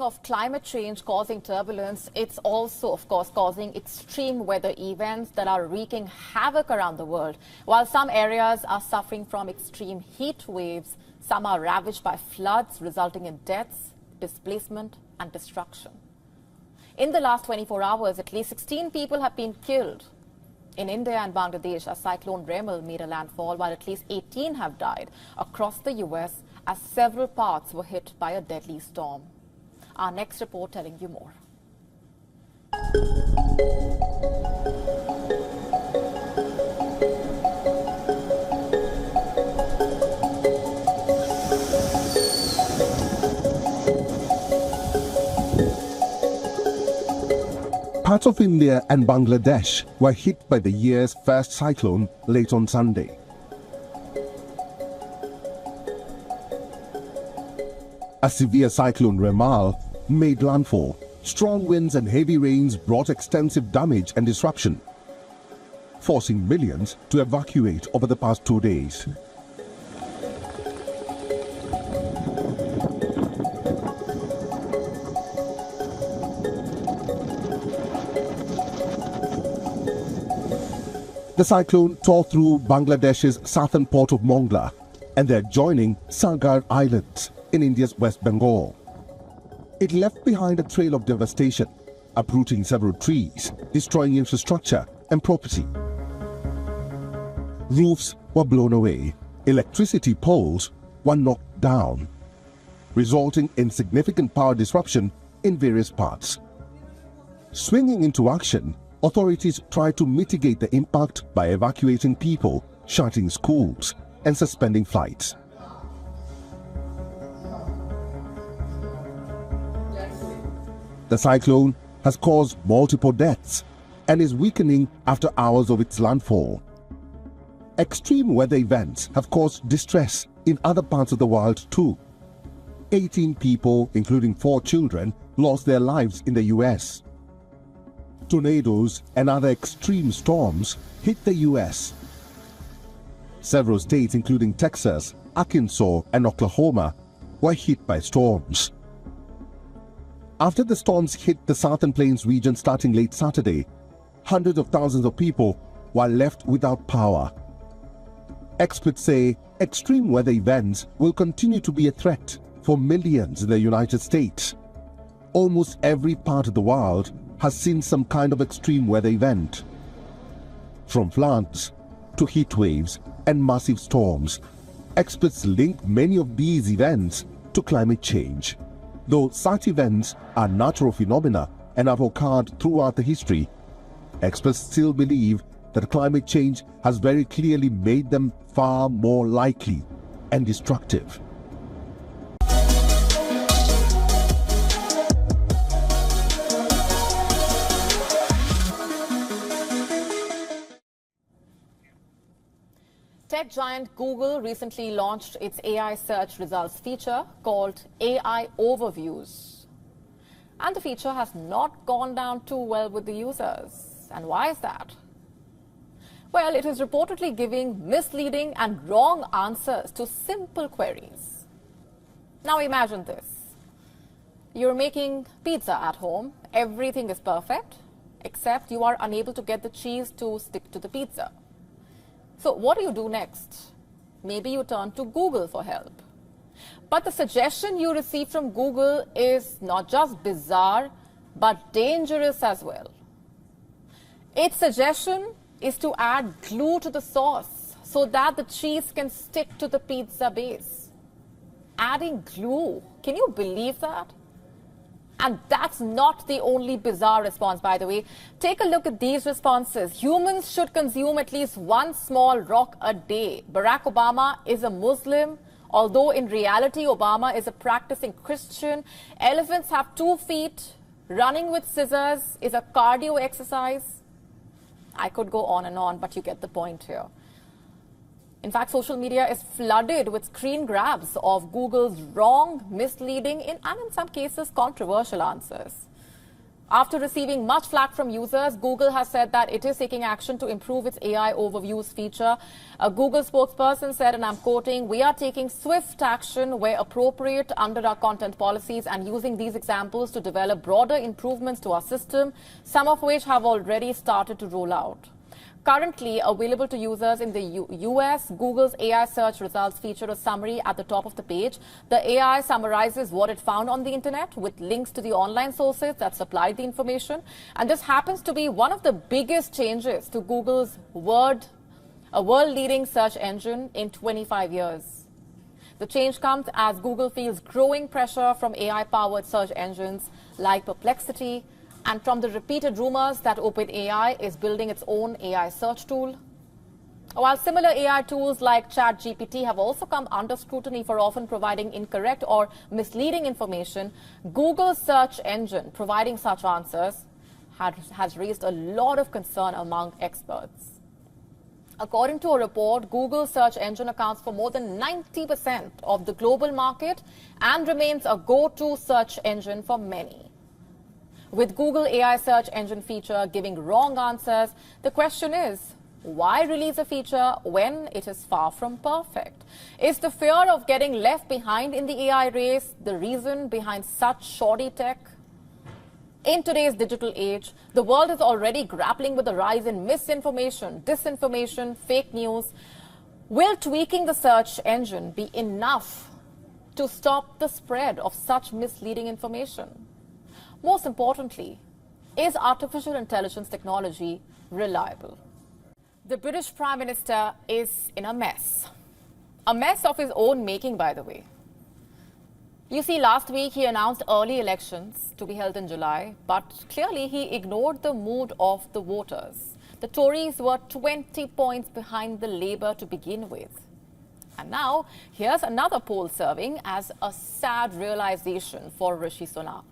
of climate change causing turbulence, it's also, of course, causing extreme weather events that are wreaking havoc around the world. While some areas are suffering from extreme heat waves, some are ravaged by floods, resulting in deaths, displacement, and destruction. In the last 24 hours, at least 16 people have been killed. In India and Bangladesh, a Cyclone Remal made a landfall, while at least 18 have died across the US as several parts were hit by a deadly storm. Our next report telling you more. Parts of India and Bangladesh were hit by the year's first cyclone late on Sunday. A severe Cyclone Remal made landfall. Strong winds and heavy rains brought extensive damage and disruption, forcing millions to evacuate over the past 2 days. The cyclone tore through Bangladesh's southern port of Mongla and the adjoining Sagar Islands in India's West Bengal. It left behind a trail of devastation, uprooting several trees, destroying infrastructure and property. Roofs were blown away, electricity poles were knocked down, resulting in significant power disruption in various parts. Swinging into action, authorities tried to mitigate the impact by evacuating people, shutting schools, and suspending flights. The cyclone has caused multiple deaths and is weakening after hours of its landfall. Extreme weather events have caused distress in other parts of the world too. 18 people, including 4 children, lost their lives in the US. Tornadoes and other extreme storms hit the US. Several states, including Texas, Arkansas, and Oklahoma, were hit by storms. After the storms hit the Southern Plains region starting late Saturday, hundreds of thousands of people were left without power. Experts say extreme weather events will continue to be a threat for millions in the United States. Almost every part of the world has seen some kind of extreme weather event. From floods to heat waves and massive storms, experts link many of these events to climate change. Though such events are natural phenomena and have occurred throughout the history, experts still believe that climate change has very clearly made them far more likely and destructive. Tech giant Google recently launched its AI search results feature called AI Overviews. And the feature has not gone down too well with the users. And why is that? Well, it is reportedly giving misleading and wrong answers to simple queries. Now imagine this. You're making pizza at home. Everything is perfect, except you are unable to get the cheese to stick to the pizza. So what do you do next? Maybe you turn to Google for help. But the suggestion you receive from Google is not just bizarre, but dangerous as well. Its suggestion is to add glue to the sauce so that the cheese can stick to the pizza base. Adding glue, can you believe that? And that's not the only bizarre response, by the way. Take a look at these responses. Humans should consume at least one small rock a day. Barack Obama is a Muslim, although in reality Obama is a practicing Christian. Elephants have 2 feet. Running with scissors is a cardio exercise. I could go on and on, but you get the point here. In fact, social media is flooded with screen grabs of Google's wrong, misleading, and in some cases controversial answers. After receiving much flack from users, Google has said that it is taking action to improve its AI overviews feature. A Google spokesperson said, and I'm quoting, "We are taking swift action where appropriate under our content policies and using these examples to develop broader improvements to our system, some of which have already started to roll out." Currently available to users in the US, Google's AI search results feature a summary at the top of the page. The AI summarizes what it found on the internet with links to the online sources that supplied the information. And this happens to be one of the biggest changes to Google's world-leading search engine in 25 years. The change comes as Google feels growing pressure from AI-powered search engines like Perplexity, and from the repeated rumors that OpenAI is building its own AI search tool. While similar AI tools like ChatGPT have also come under scrutiny for often providing incorrect or misleading information, Google's search engine providing such answers has raised a lot of concern among experts. According to a report, Google's search engine accounts for more than 90% of the global market and remains a go-to search engine for many. With Google AI search engine feature giving wrong answers, the question is, why release a feature when it is far from perfect? Is the fear of getting left behind in the AI race the reason behind such shoddy tech? In today's digital age, the world is already grappling with the rise in misinformation, disinformation, fake news. Will tweaking the search engine be enough to stop the spread of such misleading information? Most importantly, is artificial intelligence technology reliable? The British Prime Minister is in a mess of his own making, by the way. You see, last week he announced early elections to be held in July, but clearly he ignored the mood of the voters. The Tories were 20 points behind the Labour to begin with. And now, here's another poll serving as a sad realization for Rishi Sunak.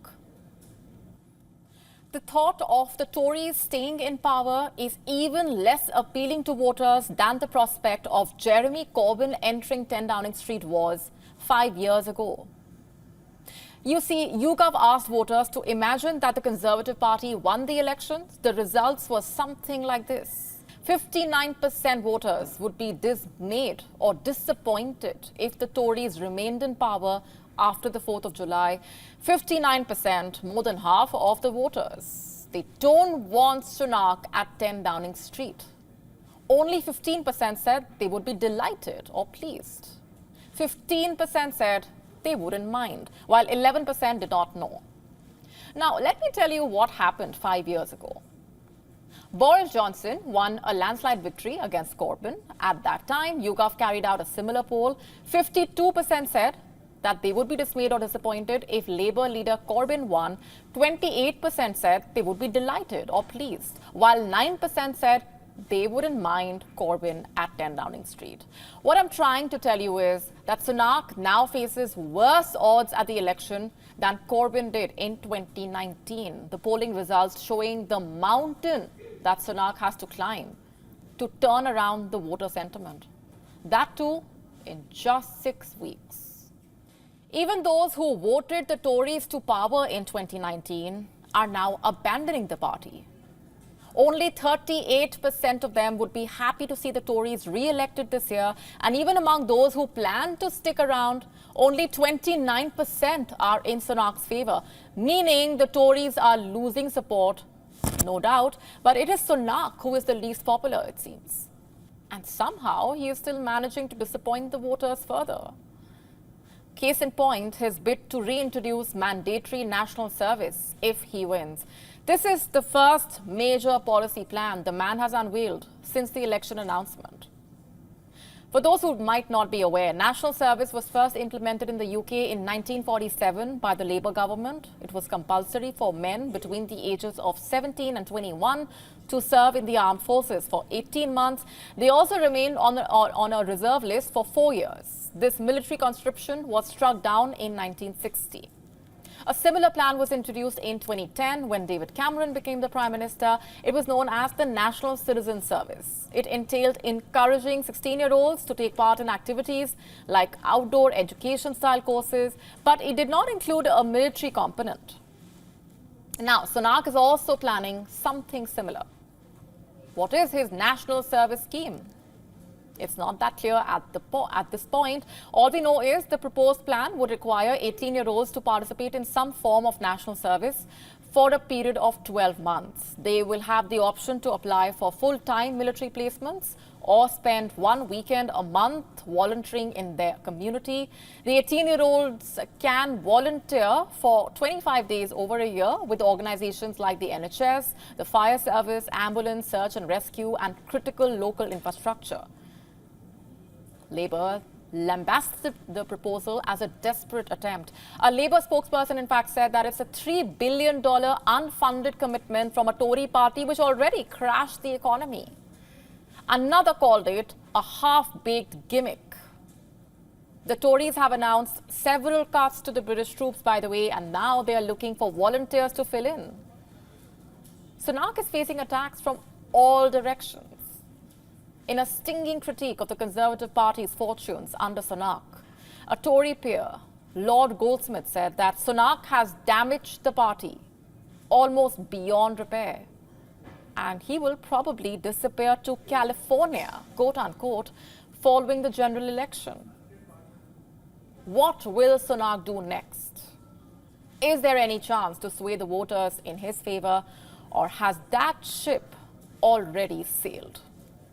The thought of the Tories staying in power is even less appealing to voters than the prospect of Jeremy Corbyn entering 10 Downing Street was 5 years ago. You see, YouGov asked voters to imagine that the Conservative Party won the elections. The results were something like this. 59% voters would be dismayed or disappointed if the Tories remained in power after the 4th of July. 59%, more than half of the voters, they don't want Sunak at 10 Downing Street. Only 15% said they would be delighted or pleased. 15% said they wouldn't mind, while 11% did not know. Now, let me tell you what happened 5 years ago. Boris Johnson won a landslide victory against Corbyn. At that time, YouGov carried out a similar poll. 52% said that they would be dismayed or disappointed if Labour leader Corbyn won. 28% said they would be delighted or pleased, while 9% said they wouldn't mind Corbyn at 10 Downing Street. What I'm trying to tell you is that Sunak now faces worse odds at the election than Corbyn did in 2019. The polling results showing the mountain that Sunak has to climb to turn around the voter sentiment. That too in just 6 weeks. Even those who voted the Tories to power in 2019 are now abandoning the party. Only 38% of them would be happy to see the Tories re-elected this year, and even among those who plan to stick around, only 29% are in Sunak's favour, meaning the Tories are losing support, no doubt, but it is Sunak who is the least popular, it seems. And somehow he is still managing to disappoint the voters further. Case in point, his bid to reintroduce mandatory national service if he wins. This is the first major policy plan the man has unveiled since the election announcement. For those who might not be aware, national service was first implemented in the UK in 1947 by the Labour government. It was compulsory for men between the ages of 17 and 21 to serve in the armed forces for 18 months. They also remained on a reserve list for 4 years. This military conscription was struck down in 1960. A similar plan was introduced in 2010 when David Cameron became the Prime Minister. It was known as the National Citizen Service. It entailed encouraging 16-year-olds to take part in activities like outdoor education-style courses, but it did not include a military component. Now, Sunak is also planning something similar. What is his national service scheme? It's not that clear at this point. All we know is the proposed plan would require 18-year-olds to participate in some form of national service for a period of 12 months. They will have the option to apply for full-time military placements or spend one weekend a month volunteering in their community. The 18-year-olds can volunteer for 25 days over a year with organizations like the NHS, the fire service, ambulance, search and rescue, and critical local infrastructure. Labour lambasted the proposal as a desperate attempt. A Labour spokesperson, in fact, said that it's a $3 billion unfunded commitment from a Tory party which already crashed the economy. Another called it a half-baked gimmick. The Tories have announced several cuts to the British troops, by the way, and now they are looking for volunteers to fill in. Sunak is facing attacks from all directions. In a stinging critique of the Conservative Party's fortunes under Sunak, a Tory peer, Lord Goldsmith, said that Sunak has damaged the party almost beyond repair, and he will probably disappear to California, quote unquote, following the general election. What will Sunak do next? Is there any chance to sway the voters in his favor, or has that ship already sailed?